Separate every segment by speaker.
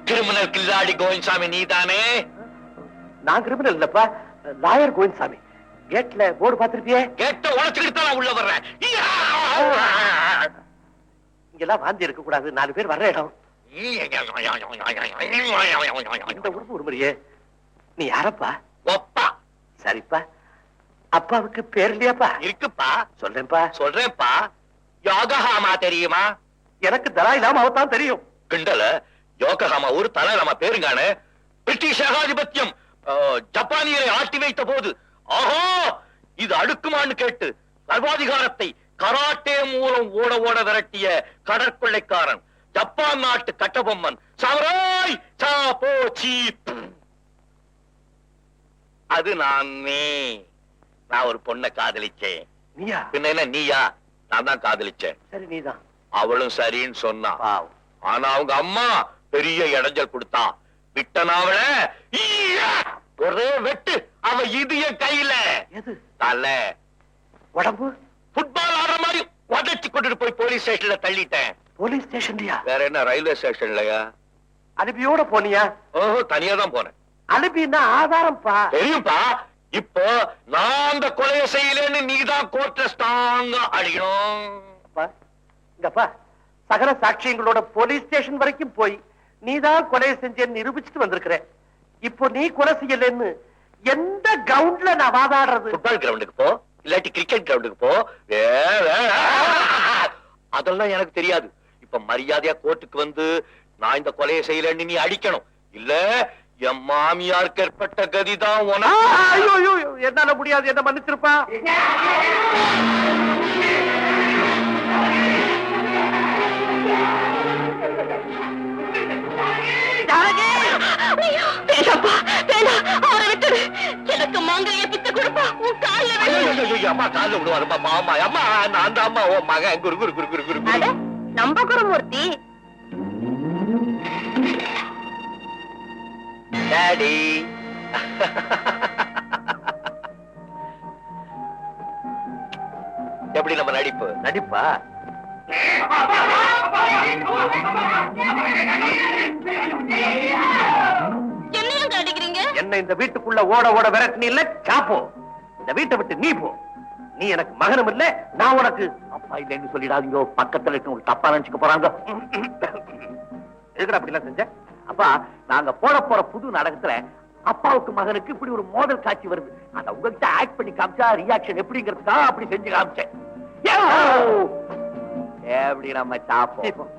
Speaker 1: Criminal கில்லாடி கோவிந்தசாமி நீதானே?
Speaker 2: நான் criminal இல்லப்பா, லாயர் கோவிந்தசாமி. கேட்ல போர்டு பாத்திருப்பியே?
Speaker 1: கேட்ட உழைச்சுக்கிட்டு தான் உள்ள வர்றேன்.
Speaker 2: இங்கெல்லாம் வாந்தி இருக்க கூடாது, 4 பேர் வர்ற இடம். இந்த உறுப்பு உருமுறையே. நீ யாரப்பா?
Speaker 1: ஒப்பா.
Speaker 2: சரிப்பா. அப்பாவுக்கு பேர் இல்லையாப்பா?
Speaker 1: இருக்குப்பா.
Speaker 2: சொல்றேன்ப்பா.
Speaker 1: சொல்றேன்ப்பா. யோகஹாமா தெரியுமா?
Speaker 2: எனக்கு தலாய் லாமாவை தான் தெரியும்.
Speaker 1: கிண்டல. யோகஹாமா ஒரு தலாய் பேருங்கான. பிரிட்டிஷ் ஏகாதிபத்தியம் ஜப்பானியரை ஆட்டி வைத்த போது ஆஹா இது அடுக்குமான்னு கேட்டு சர்வாதிகாரத்தை கராட்டே மூலம் ஓட ஓட விரட்டிய கடற்கொள்ளைக்காரன் ஜப்பான் நாட்டு கட்டபொம்மன் சாமுராய் சாப்போ சீப். அது நான் ஒரு பொண்ணை காதலிச்சேன்.
Speaker 2: நீயா?
Speaker 1: பின்ன நீயா? நான் தான் காதலிச்சேன்.
Speaker 2: சரி நீதான்.
Speaker 1: அவளும் சரின்னு சொன்னா. ஆனா அவங்க அம்மா பெரிய இடைஞ்சல் கொடுத்தா. விட்டனாவள ஒரே வெட்டு. அவ இது என் கையில.
Speaker 2: எது?
Speaker 1: தலை.
Speaker 2: உடம்பு
Speaker 1: ஃபுட்பால் ஆடுற மாதிரி உடைச்சு கொண்டுட்டு போய் போலீஸ் ஸ்டேஷன்ல தள்ளிட்டேன்.
Speaker 2: போலீஸ் ஸ்டேஷன்லயா?
Speaker 1: வேற என்ன, ரயில்வே ஸ்டேஷன்லயா?
Speaker 2: அலிபியோட போனியா?
Speaker 1: ஓஹோ, தனியா தான் போனேன்.
Speaker 2: அலிபின்னா ஆதாரம்ப்பா.
Speaker 1: தெரியும்பா. இப்போ நான் அந்த கொலையை செய்யலன்னு நீதான் கோர்ட்ல ஸ்ட்ராங்கா அடிக்கணும்.
Speaker 2: இங்கப்பா, சகல சாட்சியங்களோட போலீஸ் ஸ்டேஷன் வரைக்கும் போய் நீதான் கொலை செஞ்சேன்னு நிரூபிச்சுட்டு வந்திருக்கிற. இப்போ நீ கொலை செய்யலன்னு எந்த கிரவுண்ட்ல நான் வாதாடுறது?
Speaker 1: ஃபுட்பால் கிரவுண்டுக்கு போ, இல்லாட்டி கிரிக்கெட் கிரவுண்டுக்கு போ. அதெல்லாம் எனக்கு தெரியாது. இப்ப மரியாதையா கோர்ட்டுக்கு வந்து நான் இந்த கொலையை செய்யலன்னு நீ அடிக்கணும். இல்ல என் மாமியாருக்கு ஏற்பட்ட கதிதான் உனக்கு.
Speaker 2: என்னால முடியாது, என்ன மன்னிச்சிருப்பா.
Speaker 3: எனக்கு மாங்கல்ய பித்த கொடுப்பா. உன் கால்ல
Speaker 1: அம்மா கால்ல விடுவாருப்பா. பாமா அம்மா, நான் அந்த அம்மா ஓ மகன் குரு குரு குரு குரு குரு.
Speaker 3: நம்ம குருமூர்த்தி.
Speaker 1: டாடி. எப்படி நம்ம நடிப்பு?
Speaker 2: நடிப்பா?
Speaker 3: என்னையும் அடிக்கிறீங்க?
Speaker 2: என்ன இந்த வீட்டுக்குள்ள ஓட ஓட விரட்டினி இல்ல சாப்போ. இந்த வீட்டை விட்டு நீ போ. நீ எனக்கு மகனும் இல்ல, நான் உனக்கு அப்பா இல்லைன்னு சொல்லிடாதீங்க. பக்கத்துல இருக்க தப்பா நினைச்சுக்க போறாங்க. எதுக்கடா அப்படி எல்லாம் செஞ்ச? அப்பா, நாங்க போற புது நாடகத்துல அப்பாவுக்கு மகனுக்கு இப்படி ஒரு மோதல் காட்சி வருது. அத உங்ககிட்ட ஆக்ட் பண்ணி காமிச்சா ரியாக்ஷன் எப்படிங்கிறதுக்கா அப்படி செஞ்சு காமிச்சேன். எப்படி நம்ம சாப்போம்?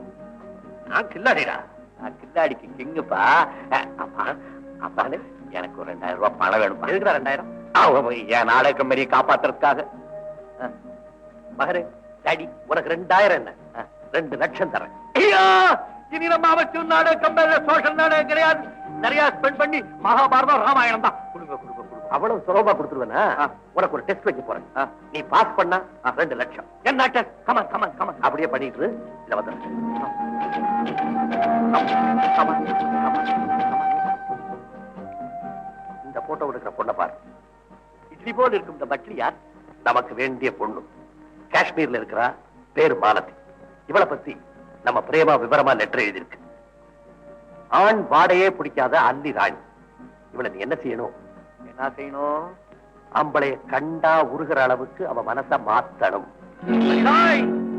Speaker 2: நான் கில்லாடிடா. நான் கில்லாடிக்கு கிங்குப்பா. அப்பா அப்பா, எனக்கு ஒரு 2000 ரூபாய் பணம் வேணும்பா. எதுக்குடா 2000? என் நாடக மாதிரியை காப்பாத்துறதுக்காக. மகரே, டாடி உனக்கு 2000 என்ன? 2 லட்சம் தரேன். இனி நம்ம அவசியம் நாடகம் சோஷல் நாடகம் கிடையாது. நிறைய ஸ்பெண்ட் பண்ணி மகாபாரதம் ராமாயணம் தான். அவ்வளவு சுலபமா கொடுத்துருவேனா? உனக்கு ஒரு டெஸ்ட் வைக்க போறேன். நீ பாஸ் பண்ணா 2 லட்சம். என்ன டெஸ்ட்? Come on come on come on. அப்படியே பண்ணிட்டு இல்ல வந்து இந்த போட்டோ எடுக்கிற பொண்ணை பாரு. இட்லி போல் இருக்கும் இந்த பட்லி யார்? நமக்கு வேண்டிய பொண்ணு. காஷ்மீர்ல இருக்கிறா, பேரு மாலதி. இவளை பத்தி நம்ம பிரேமா விவரமா லெட்டர் எழுதியிருக்கு. ஆண் வாடையே பிடிக்காத அல்லி ராணி. இவளை நீ என்ன செய்யணும்? என்ன செய்யணும்? ஆம்பளைய கண்டா உருகிற அளவுக்கு அவ மனசை மாத்தணும்.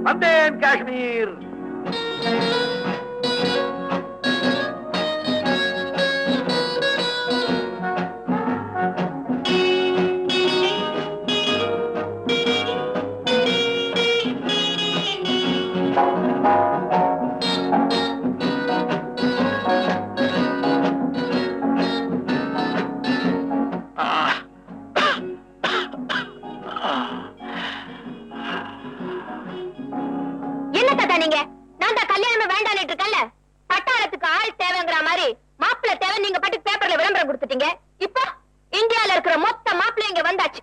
Speaker 2: வந்தேன் காஷ்மீர்.
Speaker 3: நீங்க நான் தான் கல்யாணமே வேண்டான்னு இருக்கேன்ல. பட்டாளத்துக்கு ஆள் தேவைங்கிற மாதிரி மாப்பிள்ளை தேவை நீங்க பாட்டு பேப்பர்ல விளம்பரம் கொடுத்துட்டீங்க. இப்போ இந்தியால இருக்கிற மொத்த மாப்பிள்ளை இங்க வந்தாச்சு.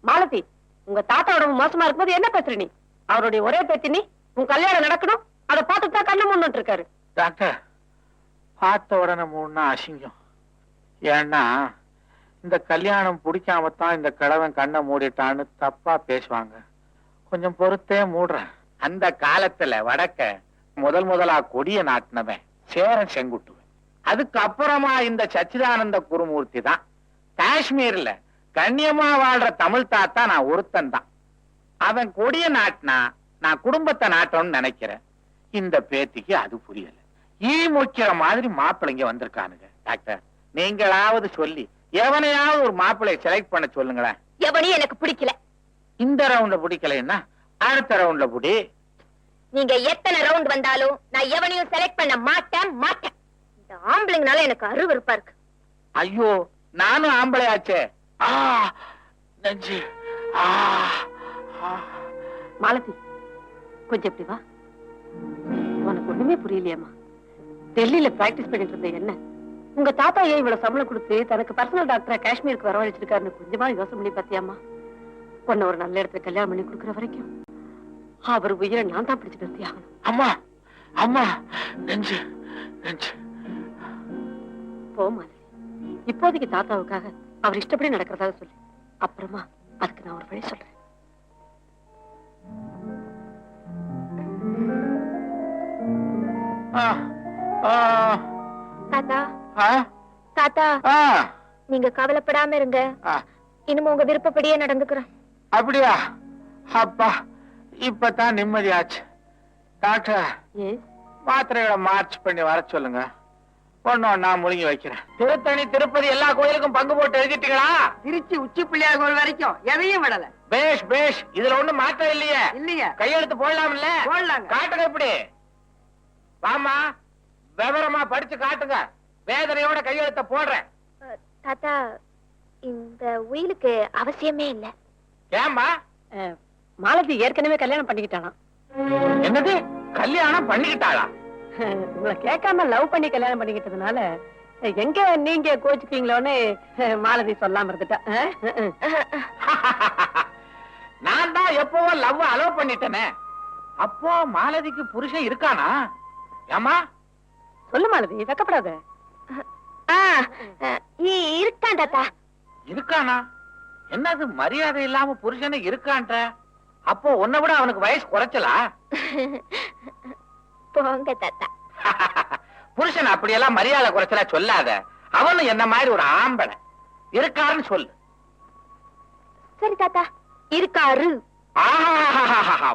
Speaker 3: மாலதி, உங்க தாத்தாவோட மோசமா இருக்கும்போது என்ன பேசுற நீ? அவருடைய ஒரே பேச்சு நீ. உன் கல்யாணம் நடக்கணும், அதை பார்த்துட்டு தான் கண்ணு முன்னுட்டு இருக்காரு.
Speaker 4: டாக்டர், பார்த்த உடனே மூணா அசிங்கம். ஏன்னா இந்த கல்யாணம் பிடிக்காமத்தான் இந்த கிழவன் கண்ணை மூடிட்டான்னு தப்பா பேசுவாங்க. கொஞ்சம் பொறுத்தே மூடுறேன். அந்த காலத்துல வடக்க முதலா கொடிய நாட்டினவன் சேரன் செங்குட்டுவன். அதுக்கப்புறமா இந்த சச்சிதானந்த குருமூர்த்தி தான். காஷ்மீர்ல கண்ணியமா வாழ்ற தமிழ் தாத்தா நான் ஒருத்தன் தான். அவன் கொடிய நாட்டினா நான் குடும்பத்தை நாட்டணும்னு நினைக்கிறேன். இந்த பேத்திக்கு அது புரியல. முக்கிற மாதிரி மாப்பிள்ளைங்க வந்திருக்கானுங்க. டாக்டர், நீங்களாவது சொல்லி எவனையாவது ஒரு மாப்பிள்ளைய செலக்ட் பண்ண சொல்லுங்களேன்.
Speaker 3: எவனையும் எனக்கு பிடிக்கல.
Speaker 4: இந்த ரவுண்ட்ல பிடிக்கலைன்னா அடுத்த ரவுண்ட்ல பிடி.
Speaker 3: நீங்க எத்தனை ரவுண்ட் வந்தாலும் நான் எவனையும் செலக்ட் பண்ண மாட்டேன். இந்த ஆம்பளைங்கனால எனக்கு அருவருப்பா இருக்கு.
Speaker 4: ஐயோ, நானும் ஆம்பளையாச்சே. நெஞ்சு.
Speaker 5: மாலதி, கொஞ்சம் எப்படி வா. உனக்கு ஒண்ணுமே புரியலையாமா? டெல்லியில பிராக்டிஸ் பண்ணிட்டு இருந்த என்ன உங்க தாத்தா ஏன் இவ்வளவு சம்பளம் கொடுத்து தனக்கு பர்சனல் டாக்டரா காஷ்மீருக்கு வரவழைச்சிருக்காருன்னு கொஞ்சமா யோசனை பண்ணி பாத்தியாமா? உன்ன ஒரு நல்ல இடத்துல கல்யாணம் பண்ணி கொடுக்குற வரைக்கும் அவர் உயிரை நான் தான் பிடிச்சு நிறுத்தி ஆகணும்.
Speaker 4: அம்மா அம்மா, நெஞ்சு நெஞ்சு.
Speaker 5: போ மாலதி, இப்போதைக்கு தாத்தாவுக்காக அவர் இஷ்டப்படி நடக்கிறதாக சொல்லு. அப்புறமா அதுக்கு நான் ஒரு வழி சொல்றேன்.
Speaker 3: தாத்தா தாத்தா, நீங்க கவலைப்படாம இருங்க. இனிமே உங்க விருப்பப்படியே நடந்துக்கிறேன்.
Speaker 4: அப்படியா? அப்பா, இப்பதான் நிம்மதியாச்சு. டாக்டர், மாத்திரைகளை மார்ச் பண்ணி வர சொல்லுங்க. ஒண்ணு முழுங்கி வைக்கிறேன். திருத்தணி, திருப்பதி எல்லா கோயிலுக்கும் பங்கு போட்டு எழுதிட்டீங்களா?
Speaker 5: திருச்சி உச்சி பிள்ளையார் கோயில் வரைக்கும் எதையும் விடல.
Speaker 4: பேஷ் பேஷ். இதுல ஒண்ணும் மாற்றம் இல்லையே?
Speaker 5: இல்லையா?
Speaker 4: கையெழுத்து போடலாம் இல்ல?
Speaker 5: போடலாங்க.
Speaker 4: காட்டுங்க. இப்படி வாமா, விவரமா படிச்சு காட்டுங்க. வேதனையோட கையெழுத்த போடுறேன்.
Speaker 3: தாத்தா, இந்த உயிலுக்கு அவசியமே இல்ல.
Speaker 4: ஏமா?
Speaker 5: மாலதி ஏற்கனவே கல்யாணம் பண்ணிக்கிட்டானா?
Speaker 4: என்னது, கல்யாணம் பண்ணிக்கிட்டாளா?
Speaker 5: உங்களை கேட்காம லவ் பண்ணி கல்யாணம் பண்ணிக்கிட்டதுனால எங்க நீங்க கோச்சுக்கீங்களோன்னு மாலதி சொல்லாம இருந்துட்டா.
Speaker 4: நான் தான் எப்பவோ லவ் அலோவ் பண்ணிட்டேனே. அப்போ மாலதிக்கு புருஷன் இருக்கானா? ஏமா
Speaker 5: சொல்லு மாலதி, வெக்கப்படாத.
Speaker 3: இருக்கான் தாத்தா.
Speaker 4: இருக்கானா? என்னது மரியாதை இல்லாம புருஷனை இருக்கான்ற? அப்போ உன்னை விட அவனுக்கு வயசு குறைச்சலா?
Speaker 3: போங்க தாத்தா.
Speaker 4: புருஷன் அப்படியெல்லாம் மரியாதை குறைச்சலா சொல்லாத. அவனும் என்ன மாதிரி ஒரு ஆம்பளை. இருக்காருன்னு சொல்லு.
Speaker 3: சரி தாத்தா, இருக்காரு.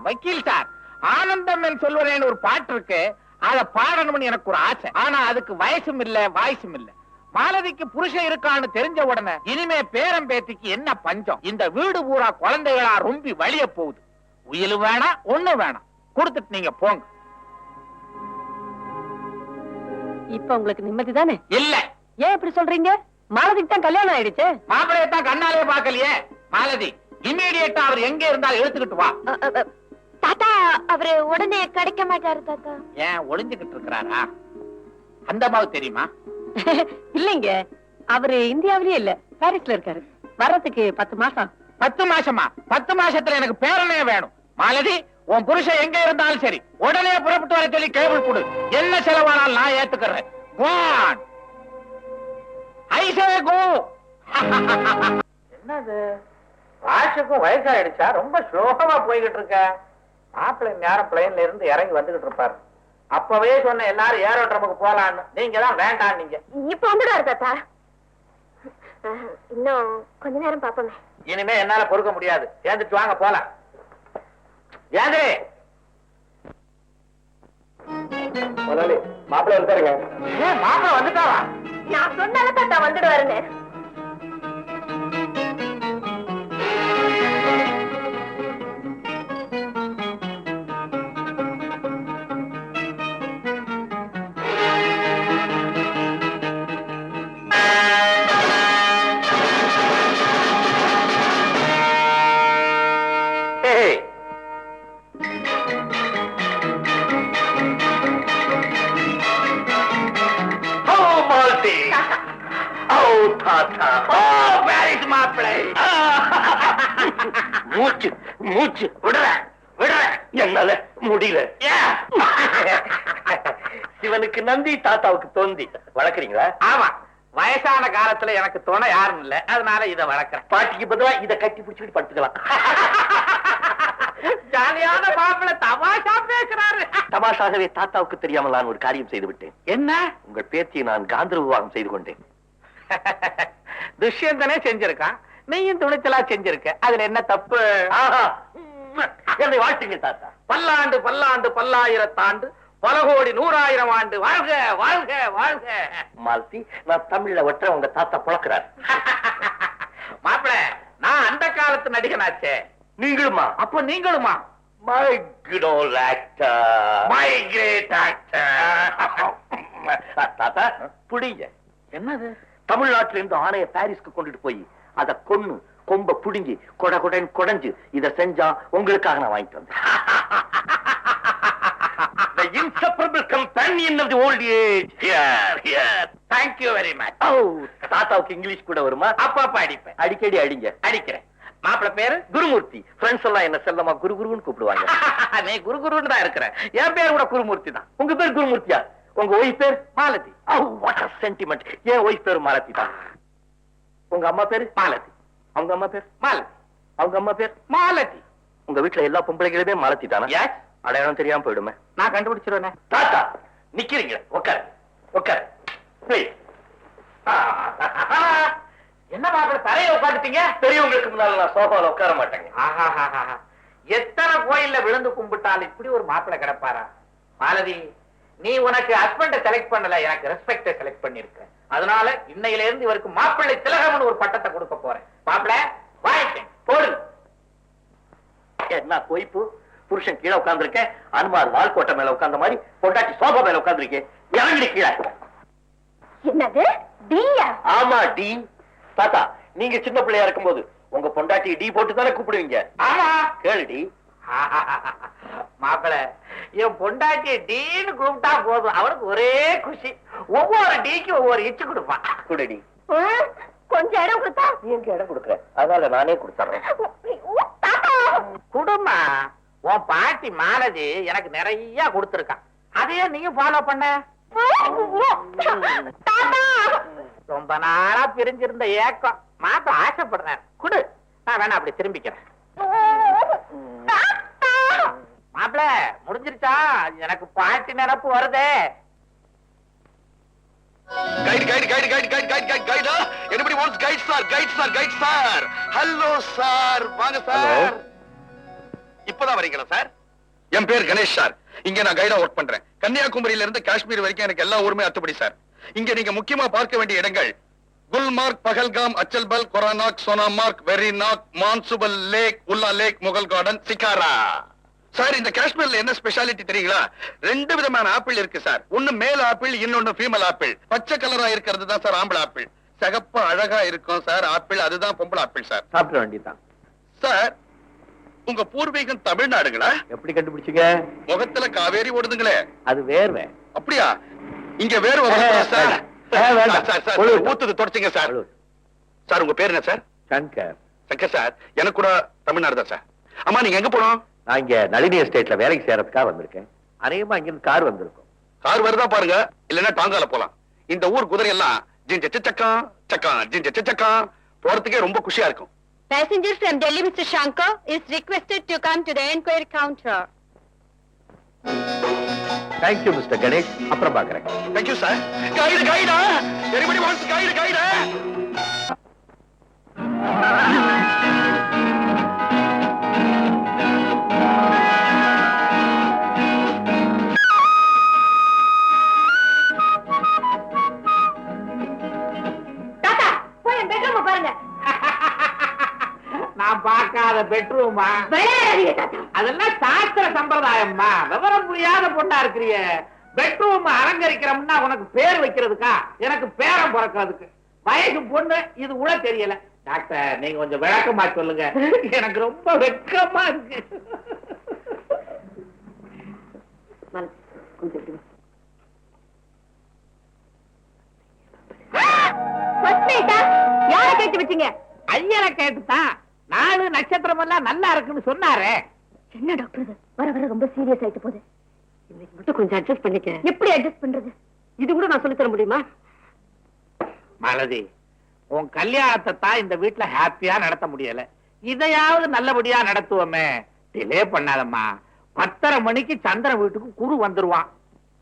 Speaker 4: வக்கீல் சார், ஆனந்தம் என் சொல்வரேன்னு ஒரு பாட்டு இருக்கு. அத பாடணும்னு எனக்கு ஒரு ஆசை. ஆனா அதுக்கு வயசும் இல்ல, வாய்ஸும் இல்ல. மாலதிக்கு புருஷன் இருக்கான்னு தெரிஞ்ச உடனே இனிமே பேரம் பேத்திக்கு என்ன பஞ்சம்? இந்த வீடு பூரா குழந்தைகளா ரொம்ப வழிய போகுது. உயிலு வேணாம், ஒண்ணு வேணாம். கொடுத்துட்டு நீங்க போங்க.
Speaker 5: இப்ப உங்களுக்கு நிம்மதி தானே?
Speaker 4: இல்ல.
Speaker 5: ஏன் இப்படி சொல்றீங்க? மாலதிக்கு தான் கல்யாணம் ஆயிடுச்சு.
Speaker 4: மாப்பிள்ளையத்தான் கண்ணாலே பாக்கலையே. மாலதி, இம்மீடியட்டா அவர் எங்க இருந்தாலும் எடுத்துக்கிட்டு வா.
Speaker 3: தாத்தா, அவரு உடனே கிடைக்க மாட்டாரு தாத்தா.
Speaker 4: ஏன் ஒளிஞ்சுக்கிட்டு இருக்கிறாரா? அந்த மாதிரி தெரியுமா?
Speaker 5: இல்லைங்க, அவரு இந்தியாவிலேயே இல்ல, பாரிஸ்ல இருக்காரு. வர்றதுக்கு 10 மாசம்.
Speaker 4: 10 மாசமா? 10 மாசத்துல எனக்கு பேரனே வேணும். மாலதி, உன் புருஷன் எங்க இருந்தாலும் சரி, உடனே புறப்பட்டு வர சொல்லி கேபிள் கொடு. என்ன செலவானாலும் நான் ஏத்துக்கிறேன். என்னது, ராஷுக்கும் வயசாயிடுச்சா? ரொம்ப ஸ்லோகமா போய்கிட்டு இருக்க. மாப்பிள்ளை நேரம் பிளைன்ல இருந்து இறங்கி வந்துகிட்டு இருப்பாரு. அப்பவே சொன்ன எல்லாரும் ஏரோட்ரமுக்கு போலான்னு. நீங்க தான் வேண்டாம். நீங்க
Speaker 3: இப்ப வந்துடுவாரு தாத்தா. இன்னும் கொஞ்ச நேரம் பாப்போமே.
Speaker 4: இனிமே என்னால பொறுக்க முடியாது. சேர்ந்துட்டு வாங்க போலாம். ஏந்திரே. மாப்பிள்ளை வந்துட்டாருங்க. மாப்பிள்ளை வந்துட்டாரா?
Speaker 3: நான் சொன்னால தாத்தா வந்துடுவாருன்னு.
Speaker 1: மூச்சு மூச்சு விடுற விடுற, என்னால முடியல. சிவனுக்கு நந்தி, தாத்தாவுக்கு தொந்தி. வளர்க்குறீங்களா?
Speaker 4: ஆமா. வயசான காலத்துல எனக்கு துணை யாரும் இல்ல, அதனால இத வளர்க்கறேன்.
Speaker 2: பாட்டிக்கு பதிலா இத கட்டி பிடிச்சிட்டு படுத்துக்கலாம்.
Speaker 4: ஜாலியான மாப்பிள்ள தமாஷா பேசுறாரு.
Speaker 2: தமாஷாகவே தாத்தாவுக்கு தெரியாமல் நான் ஒரு காரியம் செய்து விட்டேன்.
Speaker 4: என்ன?
Speaker 2: உங்கள் பேத்தியை நான் காந்தர விவாகம் செய்து கொண்டேன்.
Speaker 4: துஷ்யந்தனே செஞ்சிருக்கான், நீயும் துணிச்சலா செஞ்சிருக்க, அதுல என்ன தப்பு?
Speaker 2: என்னை வாழ்த்துங்க தாத்தா.
Speaker 4: பல்லாண்டு பல்லாண்டு பல்லாயிரத்தாண்டு பல கோடி 100,000 ஆண்டு வாழ்க வாழ்க வாழ்க.
Speaker 2: மாலதி, நான் தமிழ்ல ஒற்ற உங்க தாத்தா புழக்கிறார்.
Speaker 4: மாப்பிள்ள, நான் அந்த காலத்து நடிகனாச்சே.
Speaker 2: நீங்களுமா?
Speaker 4: அப்ப நீங்களுமா?
Speaker 2: My good old actor,
Speaker 4: my great actor.
Speaker 2: தாத்தா புடிங்க.
Speaker 4: என்னது?
Speaker 2: தமிழ்நாட்டில இருந்து ஆணைய பாரிஸ்க்கு கொண்டுட்டு போய் அத கொன்னு கொம்ப புடுங்கி கொடன் கொடைஞ்சு இத செஞ்சா உங்களுக்காக நான் வாங்கிட்டு வந்தேன். The inseparable companion of the old age. Here.
Speaker 4: Thank you very much.
Speaker 2: தாத்தாவுக்கு இங்கிலீஷ் கூட வருமா?
Speaker 4: அப்பப்ப அடிப்பேன்.
Speaker 2: அடிக்கடி அடிங்க.
Speaker 4: அடிக்கிறேன். மாப்பிள்ள பேரு?
Speaker 2: குருமூர்த்தி. ஃப்ரெண்ட்ஸ் எல்லாம் என்ன செல்லமா குருகுருன்னு கூப்பிடுவாங்க.
Speaker 4: நீ குருகுருன்னு தான் இருக்கிற. என் பேர் கூட குருமூர்த்தி தான்.
Speaker 2: உங்க பேர் குருமூர்த்தியா? உங்க ஒய்ஃப் பேர்?
Speaker 4: Malathi.
Speaker 2: What a sentiment. N wife பேர் மாலதி தான். உங்க அம்மா பேரு?
Speaker 4: மாலதி.
Speaker 2: அவங்க அம்மா பேர்?
Speaker 4: மாலதி.
Speaker 2: அவங்க அம்மா பேர்?
Speaker 4: மாலதி.
Speaker 2: உங்க வீட்டுல எல்லா பொம்பளைகளுமே மாலதி தானா?
Speaker 4: Yes.
Speaker 2: அடையாளம் தெரியாம போயிடுமே.
Speaker 4: நான் கண்டுபிடிச்சிருவேனே.
Speaker 2: தாத்தா நிக்கிறீங்க, உட்கார் உட்கார்.
Speaker 4: என்ன மாப்பிள்ள தரைய உட்காந்துட்டீங்க?
Speaker 2: பெரியவங்களுக்கு முன்னால நான் சோஃபால உட்கார மாட்டேங்க.
Speaker 4: எத்தனை கோயில்ல விழுந்து கும்பிட்டாலும் இப்படி ஒரு மாப்பிள்ள கிடப்பாரா? மாலதி, நீ உனக்கு ஹஸ்பண்ட செலக்ட் பண்ணல, எனக்கு ரெஸ்பெக்ட செலக்ட் பண்ணிருக்க. அதனால இன்னையில இருந்து இவருக்கு மாப்பிள்ளை திலகம்னு ஒரு பட்டத்தை கொடுக்க போறேன். மாப்பிள்ள வாங்கிட்டேன், போடு.
Speaker 2: என்ன கொய்ப்பு? புருஷன் கீழே உட்கார்ந்துருக்கேன், அனுமார் வால்கோட்டை மேல உட்கார்ந்த மாதிரி பொண்டாட்டி சோஃபா மேல உட்கார்ந்துருக்கேன். இறங்கி கீழே.
Speaker 3: என்னது டீயா?
Speaker 2: ஆமா டி. தாத்தா, நீங்க சின்ன பிள்ளையா இருக்கும்போது உங்க பொண்டாட்டி டி போட்டு தானே கூப்பிடுவீங்க?
Speaker 4: ஆமா.
Speaker 2: கேளுடி.
Speaker 4: மாப்பிள்ள, என் பொண்டாட்டிய டீன்னு கூப்பிட்டா போதும், அவனுக்கு ஒரே குஷி. ஒவ்வொரு டீக்கு ஒவ்வொரு இச்சு கொடுப்பான்.
Speaker 2: குடடி.
Speaker 3: கொஞ்சம் இடம் கொடுத்தா?
Speaker 2: நீ எங்க இடம் கொடுக்குற? அதனால நானே கொடுத்துறேன்.
Speaker 4: குடுமா, உன் பாட்டி மாலதி எனக்கு நிறைய கொடுத்துருக்கான். அதையே நீயும் ஃபாலோ பண்ண. ரொம்ப நாளா பிரிஞ்சிருந்த ஏக்கம் மாத்த ஆசைப்படுறேன். குடு, நான் வேணா அப்படி திரும்பிக்கிறேன். மாப்பிள முடிஞ்சிருச்சா? எனக்கு பாட்டி நினப்பு வருதே.
Speaker 1: Guide guide guide guide guide guide guide கைடா. everybody wants guide sir, guide sir, guide sir. hello sir, வாங்க சார். இப்பதான் வரீங்களா சார்? என் பேர் கணேஷ் சார். இங்க நான் கைடா ஒர்க் பண்றேன். கன்னியாகுமரியில இருந்து காஷ்மீர் வரைக்கும் எனக்கு எல்லா ஊருமே அத்துப்படி சார். இங்க நீங்க முக்கியமா பார்க்க வேண்டிய இடங்கள் குல்மார்க், பகல்காம், அச்சல்பல், கொரானாக், சோனாமார்க், வெரிநாக், மான்சுபல் லேக், உல்லா லேக், முகல் கார்டன், சிகாரா. சார், இந்த காஷ்மீர்ல என்ன ஸ்பெஷாலிட்டி தெரியுங்களா? 2 விதமான ஆப்பிள் இருக்கு சார். ஒன்னு மேல் ஆப்பிள், இன்னொன்னு ஃபீமேல் ஆப்பிள். பச்சை கலரா இருக்கிறது தான் சார் ஆம்பளை ஆப்பிள். சிகப்பா அழகா இருக்கும் சார் ஆப்பிள், அதுதான் பொம்பளை ஆப்பிள் சார்.
Speaker 2: சாப்பிட வேண்டியதான்.
Speaker 1: சார், உங்க பூர்வீகம் தமிழ்நாடுங்களா?
Speaker 2: எப்படி கண்டுபிடிச்சீங்க?
Speaker 1: முகத்துல காவேரி ஓடுதுங்களே.
Speaker 2: அது வேர்வை.
Speaker 1: அப்படியா? இங்க வேறு சார்.
Speaker 2: வேண்டாம்.
Speaker 1: சார் சார் ஊத்துது தொடச்சிங்க சார். சார், உங்க பேர் என்ன சார்?
Speaker 2: சங்கர்.
Speaker 1: சங்கர் சார், எனக்கு கூட தமிழ்நாடு தான் சார். அம்மா, நீங்க எங்க போனோம்?
Speaker 2: நான் இங்க நளினி எஸ்டேட்ல வேலைக்கு சேரத்துக்காக வந்திருக்கேன். அநேகமா இங்கிருந்து கார் வந்திருக்கும்.
Speaker 1: கார் வருதா பாருங்க, இல்லன்னா டாங்கால போலாம். இந்த ஊர் குதிரை எல்லாம் ஜிஞ்ச சக்கா சக்கா ஜிஞ்ச சக்கா போறதுக்கே ரொம்ப குஷியா இருக்கும்.
Speaker 3: Passenger from Delhi, Mr. Shankar, is requested to come to the enquiry counter.
Speaker 2: Thank you mister Ganesh. அப்புறம் பாக்குறேன்.
Speaker 1: Thank you sir. கைடு கைடா. everybody wants guide guide.
Speaker 3: தாத்தா, போய் என் பெட்ரூம் பாருங்க.
Speaker 4: நான் பார்க்காத பெட்ரூமா?
Speaker 3: விளையாடாதீங்க தாத்தா.
Speaker 4: அதெல்லாம் சாஸ்திர சம்பிரதாயம்மா. விவரம் புரியாத பொண்ணா இருக்கிறிய. பெட்ரூம் அலங்கரிக்கிறோம்னா உனக்கு பேர் வைக்கிறதுக்கா? எனக்கு பேரம் பிறக்கிறதுக்கு. வயசு பொண்ணு, இது கூட தெரியல. டாக்டர், நீங்க கொஞ்சம் விளக்கமா சொல்லுங்க, எனக்கு ரொம்ப வெட்கமா இருக்கு.
Speaker 3: யார கேட்டு வச்சீங்க?
Speaker 4: ஐயரை கேட்டுதான். 4 நட்சத்திரம் எல்லாம் நல்லா இருக்குன்னு சொன்னாரே.
Speaker 3: என்ன டாக்டர் இது? வர வர ரொம்ப சீரியஸ் ஆயிட்டு போகுது.
Speaker 5: இன்னைக்கு மட்டும் கொஞ்சம் அட்ஜஸ்ட் பண்ணிக்க.
Speaker 3: எப்படி அட்ஜஸ்ட் பண்றது?
Speaker 5: இது கூட நான் சொல்லி தர முடியுமா?
Speaker 4: மலதி, உன் கல்யாணத்தை தான் இந்த வீட்டுல ஹாப்பியா நடத்த முடியல. இதையாவது நல்லபடியா நடத்துவோமே. டிலே பண்ணாதம்மா. 10:30 மணிக்கு சந்திரன் வீட்டுக்கு குரு வந்துருவான்.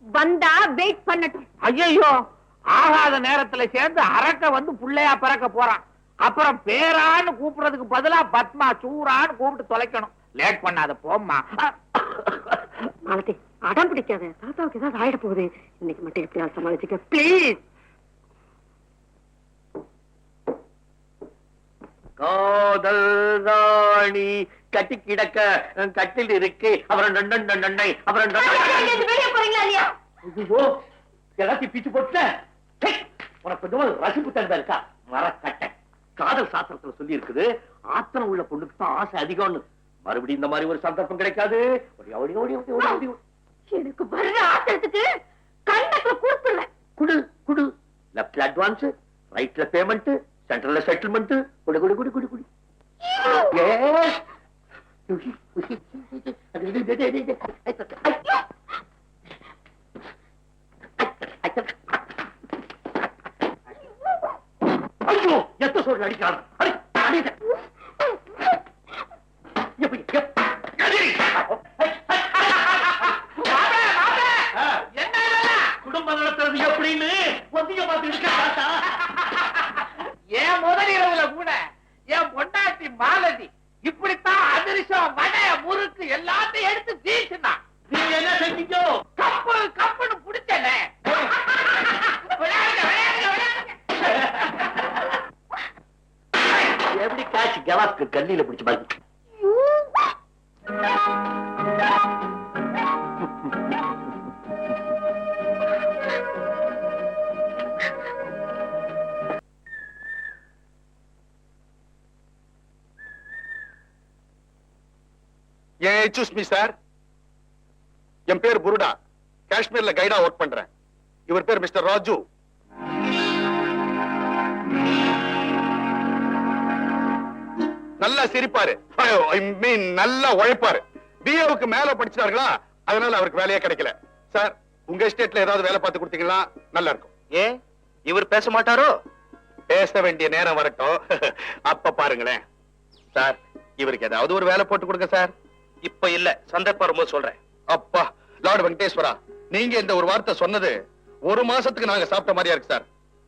Speaker 5: வந்தா வெயிட் பண்ணட்டும்.
Speaker 4: ஐயோ, ஆகாத நேரத்துல சேர்ந்து அரக்க வந்து புள்ளையா பிறக்க போறான். அப்புறம் பேரான்னு கூப்பிடுறதுக்கு பதிலா பத்மா சூரான்னு கூப்பிட்டு தொலைக்கணும். லேட் பண்ணாத போம்மா.
Speaker 5: மாலதி, அடம் பிடிக்காத. தாத்தாவுக்கு ஏதாவது ஆயிட போகுது. இன்னைக்கு மட்டும் எப்படியாவது சமாளிச்சுக்க பிளீஸ்.
Speaker 2: காதல் ராணி கட்டி கிடக்க கட்டில் இருக்கு. அப்புறம் அப்புறம்
Speaker 3: வெளியே போறீங்களா இல்லையா?
Speaker 2: எல்லாத்தையும் பிச்சு போட்டு உனக்கு கொஞ்சம் ரசிப்பு தந்தா இருக்கா? மரக்கட்ட காதல் சாஸ்திரத்துல சொல்லி இருக்குது, ஆத்திரம் உள்ள பொண்ணுக்கு தான் ஆசை அதிகம்னு. மறுபடியும் இந்த மாதிரி ஒரு சந்தர்ப்பம் கிடைக்காது.
Speaker 3: எனக்கு வர்ற ஆத்திரத்துக்கு கண்டத்துல கொடுத்துருவேன்.
Speaker 2: குடு குடு. லெப்ட்ல அட்வான்ஸ், ரைட்ல பேமெண்ட், சென்ட்ரல்ல செட்டில்மெண்ட். குடு குடு குடு குடு குடு. ஐயோ, எத்த சொல்லி அடிக்கிறான். குடும்ப நடத்துறது எப்படின்னு ஒத்திய பார்த்து இருக்க தாத்தா.
Speaker 4: என் முதலிரவுல கூட என் பொண்டாட்டி மாலதி இப்படித்தான் அதிர்ஷ்டம் வடை முறுக்கு எல்லாத்தையும் எடுத்து வீசினா.
Speaker 2: நீங்க என்ன செஞ்சீங்கோ?
Speaker 4: கப்பு கப்புன்னு புடிச்சனே.
Speaker 2: எப்படி காட்சி கவாஸ்க்கு கல்லில பிடிச்சு பாருங்க.
Speaker 6: எக்ஸ்கியூஸ் மீ சார், என் பேர் புருடா. காஷ்மீர்ல கைடா ஒர்க் பண்றேன். இவர் பேர் மிஸ்டர் ராஜு. நல்லா சிரிப்பாரு, ஐ மீன் நல்லா உழைப்பாரு. பிஏவுக்கு மேல படிச்சார்களா, அதனால அவருக்கு வேலையே கிடைக்கல. சார், உங்க எஸ்டேட்ல ஏதாவது வேலை பார்த்து கொடுத்தீங்களா நல்லா இருக்கும்.
Speaker 1: ஏன் இவர் பேச மாட்டாரோ?
Speaker 6: பேச வேண்டிய நேரம் வரட்டும், அப்ப பாருங்களேன். சார், இவருக்கு ஏதாவது ஒரு வேலை போட்டு கொடுங்க சார்.
Speaker 1: இப்ப இல்ல, சந்தர்ப்பம் வரும்போது சொல்றேன்.
Speaker 6: அப்பா, லார்ட் வெங்கடேஸ்வரா, நீங்க இந்த ஒரு வார்த்தை சொன்னது 1 மாசத்துக்கு நாங்க சாப்பிட்ட மாதிரியா இருக்கு சார்.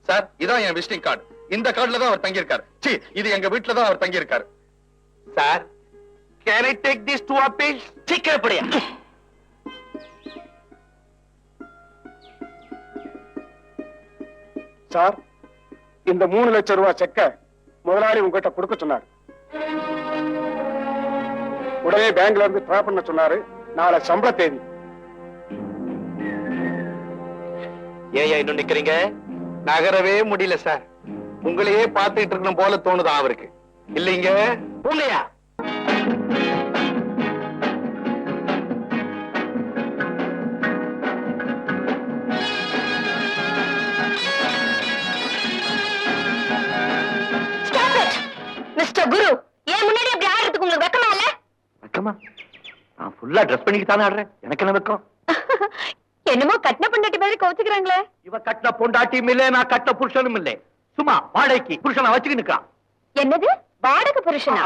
Speaker 6: சார், இதான் என் விசிட்டிங் கார்டு. இந்த கார்டுல தான் அவர் தங்கி இருக்காரு. இது எங்க வீட்டுல தான் அவர் தங்கி இருக்காரு. Sir, can I take this to appeal?
Speaker 1: சீக்கிரப்படியா.
Speaker 7: சார், இந்த 3 லட்சம் ரூபாய் செக்க முதலாளி உங்ககிட்ட கொடுக்க சொன்னாரு. உடனே பேங்க்ல இருந்து டிரா பண்ண சொன்னாரு. நாளை சம்பள தேதி.
Speaker 1: ஏன் இன்னும் நிக்கிறீங்க?
Speaker 6: நகரவே முடியல சார். உங்களையே பார்த்துட்டு இருக்கணும் போல தோணுதா அவருக்கு? இல்லைங்க
Speaker 2: உங்கயா?
Speaker 3: மிஸ்டர் குரு, ஏன் முன்னாடி அப்படி ஆடுறதுக்கு உங்களுக்கு வெக்கமா இல்ல?
Speaker 2: வெக்கமா? நான் ஃபுல்லா ட்ரெஸ் பண்ணிட்டு தானே ஆடுறேன். எனக்கு என்ன வெக்கம்?
Speaker 3: என்னமோ கட்டின பொண்டாட்டி மாதிரி கோச்சுக்கிறாங்களே.
Speaker 2: இவ கட்டின பொண்டாட்டியும் இல்ல, நான் கட்டின புருஷனும் இல்ல. சும்மா வாடகைக்கு புருஷனை வச்சுக்கிட்டு நிக்கான்.
Speaker 3: என்னது, வாடகை புருஷனா?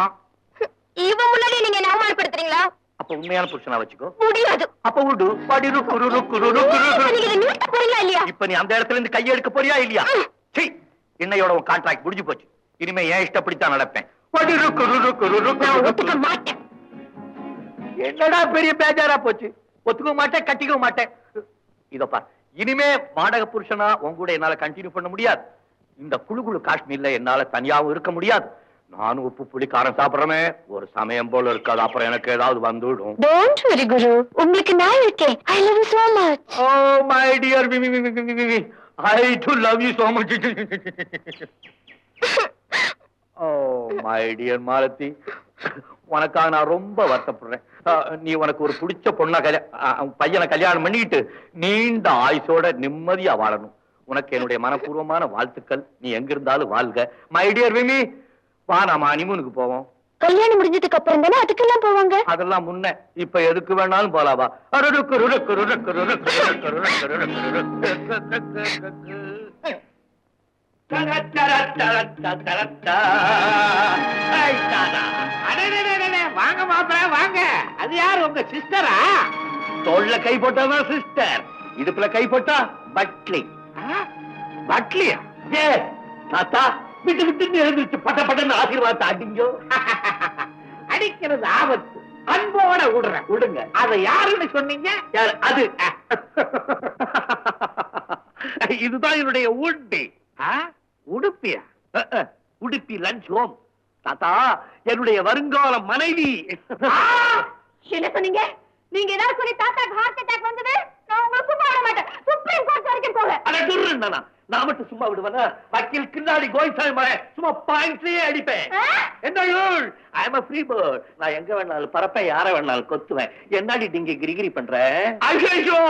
Speaker 3: இவன் முன்னாடி நீங்க என்ன அவமானப்படுத்துறீங்களா?
Speaker 2: அப்ப உண்மையான புருஷனா வச்சுக்கோ.
Speaker 3: முடியாது.
Speaker 2: அப்ப விடு. படி ருக்கு ருக்கு ருக்கு.
Speaker 3: நீங்க இதை நிறுத்த போறீங்களா இல்லையா?
Speaker 2: இப்ப நீ அந்த இடத்துல இருந்து கையெடுக்க போறியா இல்லையா? சீ, இன்னையோட உன் கான்ட்ராக்ட் முடிஞ்சு போச்சு. இனிமே ஏன் இஷ்டப்படித்தான் நடப்பேன். படி ருக்கு ருக்கு
Speaker 3: நான் ஒத்துக்க
Speaker 2: ருக்கு.
Speaker 3: மாட்டேன்.
Speaker 2: என்னடா பெரிய பேஜாரா போச்சு. ஒத்துக்க மாட்டேன், கட்டிக்க மாட்டேன். இதப்பா, இனிமே வாடகை புருஷனா உன் கூட என்னால கண்டினியூ பண்ண முடியாது. இந்த குழு காஷ்மீர்ல என்னால தனியாவும் இருக்க முடியாது. நானும் உப்பு புளி காரம் சாப்பிடுறமே, ஒரு சமயம் போல இருக்காது. அப்புறம் எனக்கு ஏதாவது வந்துடும்.
Speaker 3: Don't worry, குரு. உங்களுக்கு நான் இருக்கேன். I love you so much.
Speaker 2: Oh my dear, I too love you so much. Oh my dear Malathi, உனக்காக நான் ரொம்ப வருத்தப்படுறேன். நீ உனக்கு ஒரு பிடிச்ச பொண்ணா பையனை கல்யாணம் பண்ணிக்கிட்டு நீண்ட ஆயுசோட நிம்மதியா வாழணும். உனக்கு என்னுடைய மனப்பூர்வமான வாழ்த்துக்கள். நீ எங்க இருந்தாலும் வாழ்க. மை டியர் விமி, வா நாம ஹனிமூனுக்கு போவோம்.
Speaker 3: கல்யாணம் முடிஞ்சதுக்கு அப்புறம் தானே அதுக்கெல்லாம் போவாங்க.
Speaker 2: அதெல்லாம் முன்ன. இப்ப எதுக்கு வேணாலும் போலாவா.
Speaker 4: வாங்க மாப்பிள வாங்க. அது யாரு உங்க சிஸ்டரா?
Speaker 2: தோள்ல கை போட்டாதான் சிஸ்டர், இடுப்புல கை போட்டா பட்லி.
Speaker 4: பட்லியா?
Speaker 2: தாத்தா விட்டு விட்டு எழுந்துச்சு பட்ட பட்டன்னு ஆசீர்வாதத்தை அடிங்கோ.
Speaker 4: அடிக்கிறது ஆபத்து, அன்போட விடுறேன், விடுங்க. அத யாருன்னு சொன்னீங்க?
Speaker 2: யார் அது?
Speaker 4: இதுதான் என்னுடைய ஊட்டி. உடுப்பியா?
Speaker 2: Udupi lunch home. தாத்தா என்னுடைய வருங்கால மனைவி.
Speaker 3: என்ன சொன்னீங்க? நீங்க ஏதாவது சொல்லி தாத்தாக்கு ஹார்ட் அட்டாக் வந்தது நான் உங்களுக்கு சும்மா விட மாட்டேன். சுப்ரீம் கோர்ட் வரைக்கும் போக.
Speaker 2: அட துர்ருன்னா நான் மட்டும் சும்மா விடுவேனா? வக்கீல் கில்லாடி கோயிசாமி மலை சும்மா பாயிண்ட்லயே அடிப்பேன். என்ன ஐ அம் a free bird. நான் எங்க வேணாலும் பறப்பேன், யார வேணாலும் கொத்துவேன். என்னடி நீங்க கிரிகிரி பண்ற?
Speaker 4: ஐயோ,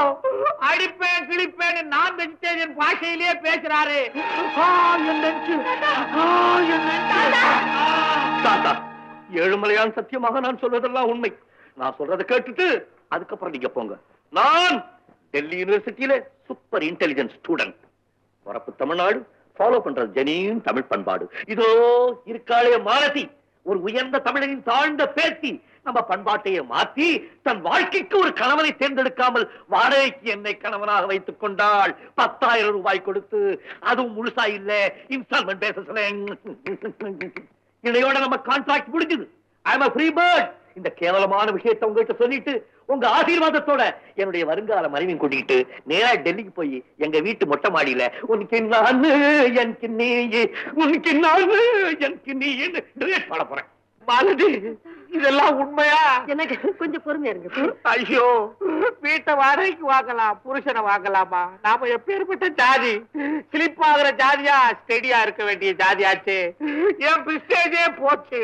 Speaker 4: அடிப்பேன் கிழிப்பேன் நான் வெஜிடேரியன் பாஷையிலேயே பேசுறாரு.
Speaker 2: தாத்தா ஏழுமலையான் சத்தியமாக நான் சொல்வதெல்லாம் உண்மை. நான் சொல்றதை கேட்டுட்டு அதுக்கப்புறம் நீங்க போங்க. நான் டெல்லி யூனிவர்சிட்டியில சூப்பர் இன்டெலிஜென்ட் ஸ்டூடெண்ட். பிறப்பு தமிழ்நாடு, ஃபாலோ பண்றது ஜெனியும் தமிழ் பண்பாடு. இதோ இருக்காளே மாலதி, ஒரு உயர்ந்த தமிழனின் தாழ்ந்த பேத்தி. நம்ம பண்பாட்டையே மாத்தி தன் வாழ்க்கைக்கு ஒரு கணவனை தேர்ந்தெடுக்காமல் வாடகைக்கு என்னை கணவனாக வைத்துக் கொண்டாள். 10,000 ரூபாய் கொடுத்து, அதுவும் முழுசா இல்ல, இன்ஸ்டால்மெண்ட் பேசல. இதையோட நம்ம கான்ட்ராக்ட் முடிஞ்சது. ஐ அம் a free bird. இந்த கேவலமான விஷயத்தை உங்ககிட்ட சொல்லிட்டு உங்க ஆசீர்வாதத்தோட என்னுடைய வருங்கால மனைவியும் கூட்டிட்டு நேரா டெல்லிக்கு போய் எங்க வீட்டு மொட்டை மாடியில உனக்கு நானு எனக்கு நீ, உனக்கு நானு எனக்கு நீ பாட போறேன்.
Speaker 4: மாலதி, இதெல்லாம் உண்மையா?
Speaker 5: எனக்கு கொஞ்சம் பொறுமையா இருங்க.
Speaker 4: ஐயோ, வீட்டை வாடகைக்கு வாங்கலாம், புருஷனை வாங்கலாமா? நாம எப்பேற்பட்ட ஜாதி, ஸ்லிப் ஆகுற ஜாதியா, ஸ்டெடியா இருக்க வேண்டிய ஜாதியாச்சு. என் பிஸ்டேஜே போச்சு.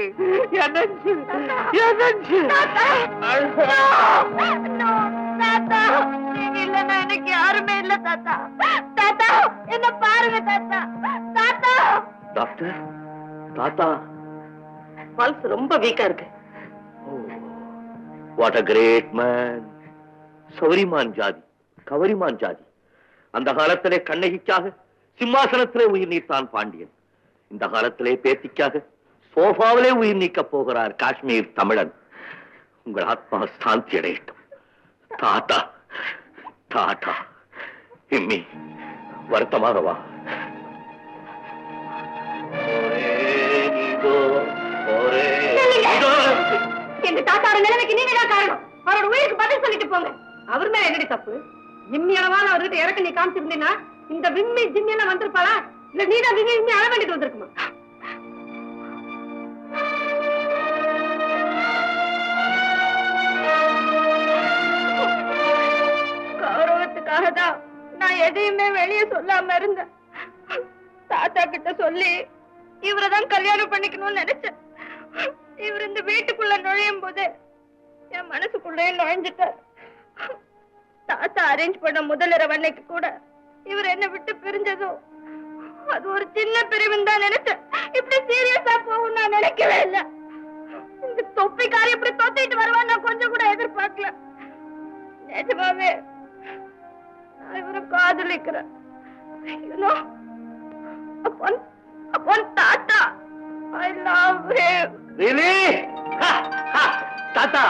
Speaker 4: என்னச்சு
Speaker 3: தாத்தா, நீங்க இல்லன்னா எனக்கு யாருமே இல்ல தாத்தா. தாத்தா என்ன பாருங்க தாத்தா. தாத்தா
Speaker 2: டாக்டர், தாத்தா
Speaker 5: பல்ஸ் ரொம்ப வீக்கா இருக்கு.
Speaker 2: What a great man. சௌரிமான் ஜாதி, கவரிமான் ஜாதி. அந்த காலத்திலே கண்ணகிக்காக சிம்மாசனத்திலே உயிர் நீத்தான் பாண்டியன். இந்த காலத்திலே பேத்திக்காக சோஃபாவிலே உயிர் நீக்க போகிறார் காஷ்மீர் தமிழன். உங்கள் ஆத்மா சாந்தி அடையட்டும். தாத்தா தாத்தா இம்மி வருத்தமாக வா.
Speaker 3: எங்க தாத்தாவோட நிலைமைக்கு நீங்க தான் காரணம். அவரோட உயிருக்கு பதில் சொல்லிட்டு போங்க.
Speaker 5: அவர் மேல என்னடி தப்பு? இம்மி அளவான அவர்கிட்ட இறக்க நீ காமிச்சிருந்தீங்கன்னா இந்த விம்மி ஜிம்மி எல்லாம் வந்திருப்பாளா? இல்ல நீதான் விம்மி விம்மி அழ வேண்டிட்டு வந்திருக்குமா?
Speaker 3: கௌரவத்துக்காக தான் நான் எதையுமே வெளியே சொல்லாம இருந்தேன். தாத்தா கிட்ட சொல்லி இவரைதான் கல்யாணம் பண்ணிக்கணும்னு நினைச்சேன். இவர் இந்த வீட்டுக்குள்ள நுழையும் போது என் மனசுக்குள்ளே நுழைஞ்சிட்டார். தாத்தா அரேஞ்ச் பண்ண முதலிரவு அன்னைக்கு கூட இவர் என்ன விட்டு பிரிஞ்சதும் அது ஒரு சின்ன பிரிவுன்னு தான் நினைச்சேன். இப்படி சீரியஸா போகும் நான் நினைக்கவே இல்லை. இந்த தொப்பிக்காரி இப்படி தொத்திட்டு வருவான்னு நான் கொஞ்சம் கூட எதிர்பார்க்கல. நிஜமாவே நான் இவரை காதலிக்கிறேன். அப்பன் தாத்தா, I love him.
Speaker 2: Really? தாத்தா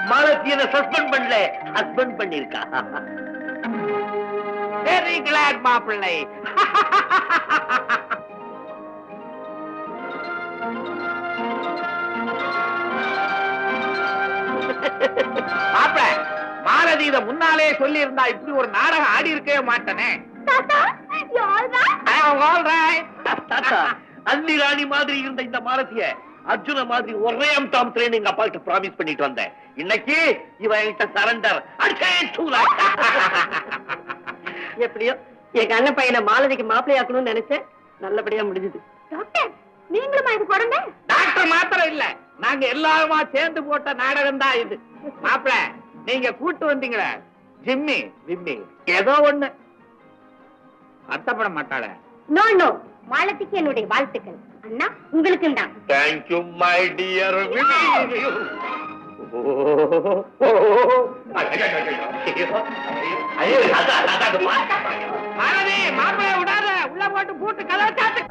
Speaker 2: மாலதி என்ன சஸ்பெண்ட் பண்ணல, ஹஸ்பண்ட் பண்ணிருக்கா.
Speaker 4: வெரி கிளாட் மாப்பிள்ளை. மாப்பிள்ளை, மாலதி இத முன்னாலே சொல்லி இருந்தா இப்படி ஒரு நாடகம் ஆடி இருக்கவே மாட்டேனே.
Speaker 3: தாத்தா, you all right?
Speaker 4: I am all right.
Speaker 2: தாத்தா அன்னி ராணி மாதிரி இருந்த இந்த மாலதிய அர்ஜுன மாதிரி ஒரே அம்டாம் ட்ரைனிங் அப்பா கிட்ட ப்ராமிஸ் பண்ணிட்டு வந்தேன். இன்னைக்கு இவன் என்கிட்ட சரண்டர்.
Speaker 5: எப்படியோ எங்க அண்ணன் பையனை மாலதிக்கு மாப்பிள்ளையாக்கணும்னு நினைச்சேன். நல்லபடியா முடிஞ்சது.
Speaker 3: டாக்டர், நீங்களுமா இது போடுங்க?
Speaker 4: டாக்டர் மாத்திரம் இல்ல, நாங்க எல்லாருமா சேர்ந்து போட்ட நாடகம் தான் இது. மாப்பிள்ள, நீங்க கூட்டு வந்தீங்களே ஜிம்மி விம்மி ஏதோ ஒண்ணு அர்த்தப்பட மாட்டாள.
Speaker 3: நோ நோ, மாலதிக்கு என்னுடைய வாழ்த்துக்கள். அண்ணா உங்களுக்கு தான்.
Speaker 2: Thank you my dear.
Speaker 4: Malathi, மாப்பிள்ளை விடாத, உள்ள போட்டு பூட்டு கதவை சாத்து.